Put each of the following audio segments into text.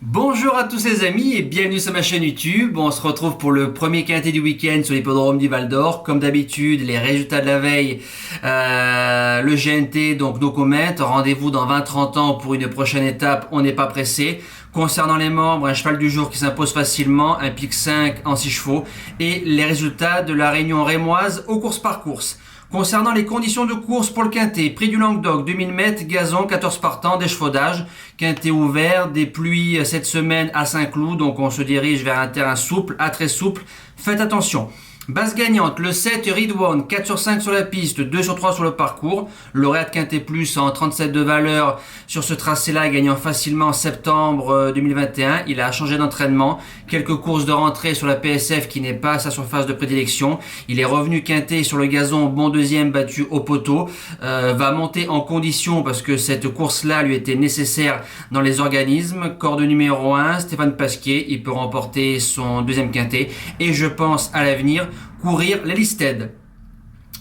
Bonjour à tous les amis et bienvenue sur ma chaîne YouTube. On se retrouve pour le premier quintet du week-end sur l'hippodrome du Val d'Or. Comme d'habitude, les résultats de la veille, le GNT, donc nos comètes. Rendez-vous dans 20-30 ans pour une prochaine étape, on n'est pas pressé. Concernant les membres, un cheval du jour qui s'impose facilement, un pic 5 en 6 chevaux et les résultats de la réunion rémoise aux courses par course. Concernant les conditions de course pour le quintet, prix du Languedoc, 2000 mètres, gazon, 14 partants, d'échafaudage, quintet ouvert, des pluies cette semaine à Saint-Cloud, donc on se dirige vers un terrain souple, à très souple. Faites attention. Base gagnante, le 7 Ridwan, 4 sur 5 sur la piste, 2 sur 3 sur le parcours. Lauréat Quintet Plus en 37 de valeur sur ce tracé-là, gagnant facilement en septembre 2021. Il a changé d'entraînement, quelques courses de rentrée sur la PSF qui n'est pas sa surface de prédilection. Il est revenu quintet sur le gazon, bon deuxième battu au poteau. Va monter en condition parce que cette course-là lui était nécessaire dans les organismes. Corde numéro 1, Stéphane Pasquier, il peut remporter son deuxième quintet. Et je pense à l'avenir courir les listed.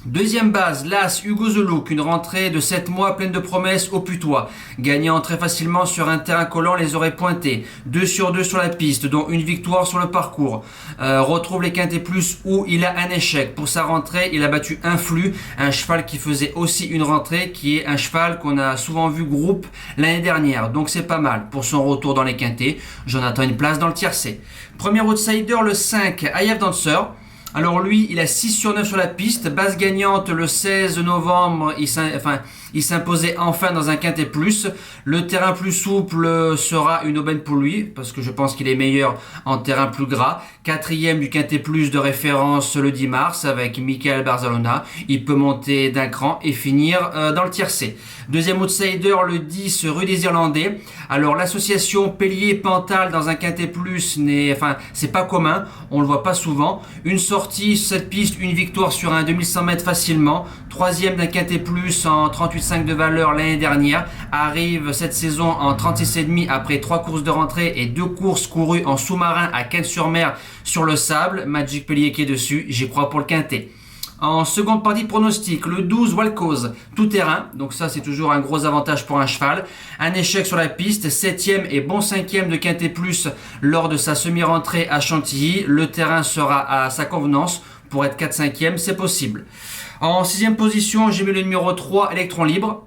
Deuxième base, l'As Hugo The Look, une rentrée de 7 mois pleine de promesses au putois. Gagnant très facilement sur un terrain collant, les oreilles pointées. 2 sur 2 sur la piste, dont une victoire sur le parcours. Retrouve les quintets plus où il a un échec. Pour sa rentrée, il a battu Influx, un cheval qui faisait aussi une rentrée, qui est un cheval qu'on a souvent vu groupe l'année dernière. Donc c'est pas mal pour son retour dans les quintets. J'en attends une place dans le tiercé. Premier outsider, le 5, IF Dancer. Alors lui, il a 6 sur 9 sur la piste, base gagnante le 16 novembre, il s'imposait enfin dans un quintet plus. Le terrain plus souple sera une aubaine pour lui, parce que je pense qu'il est meilleur en terrain plus gras. Quatrième du quintet plus de référence le 10 mars avec Michael Barzalona. Il peut monter d'un cran et finir dans le tiercé. Deuxième outsider, le 10 rue des Irlandais. Alors l'association Pellier-Pantal dans un quintet plus, c'est pas commun, on le voit pas souvent. Une sortie sur cette piste, une victoire sur un 2100 mètres facilement. Troisième d'un quintet plus en 38,5 de valeur l'année dernière. Arrive cette saison en 36,5 après 3 courses de rentrée et 2 courses courues en sous-marin à Cannes-sur-Mer sur le sable. Magic Pellier qui est dessus, j'y crois pour le quintet. En seconde partie de pronostic, le 12 Walcose, tout terrain, donc ça c'est toujours un gros avantage pour un cheval. Un échec sur la piste, 7ème et bon 5ème de Quintet Plus lors de sa semi-rentrée à Chantilly. Le terrain sera à sa convenance, pour être 4-5ème, c'est possible. En 6ème position, j'ai mis le numéro 3, Electron Libre,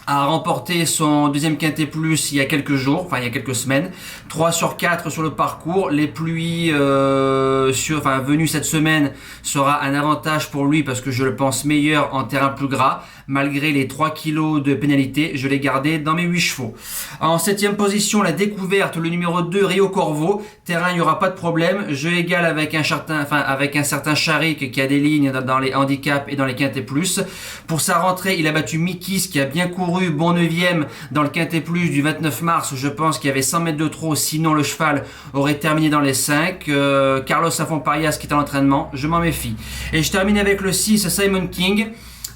a remporté son deuxième quintet plus il y a quelques jours, il y a quelques semaines. 3 sur 4 sur le parcours. Les pluies venues cette semaine sera un avantage pour lui parce que je le pense meilleur en terrain plus gras. Malgré les 3 kilos de pénalité, je l'ai gardé dans mes 8 chevaux. En 7ème position, la découverte, le numéro 2, Rio Corvo. Terrain, il n'y aura pas de problème. Jeu égal avec un certain Charik qui a des lignes dans les handicaps et dans les quintets plus. Pour sa rentrée, il a battu Mikis qui a bien couru, bon 9ème dans le quintet plus du 29 mars. Je pense qu'il y avait 100 mètres de trop, sinon le cheval aurait terminé dans les 5. Carlos Afon-Parias qui est à l'entraînement, je m'en méfie. Et je termine avec le 6, Simon King.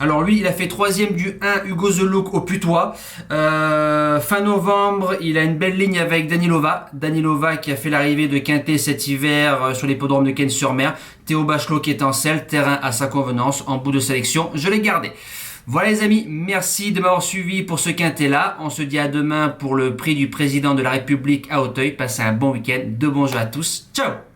Alors lui, il a fait 3ème du 1 Hugo The Look au putois. Fin novembre, il a une belle ligne avec Danilova qui a fait l'arrivée de Quintet cet hiver sur l'hippodrome de Cannes-sur-Mer. Théo Bachelot qui est en selle, terrain à sa convenance, en bout de sélection, je l'ai gardé. Voilà les amis, merci de m'avoir suivi pour ce quintet-là. On se dit à demain pour le prix du président de la République à Auteuil. Passez un bon week-end, de bons jeux à tous. Ciao!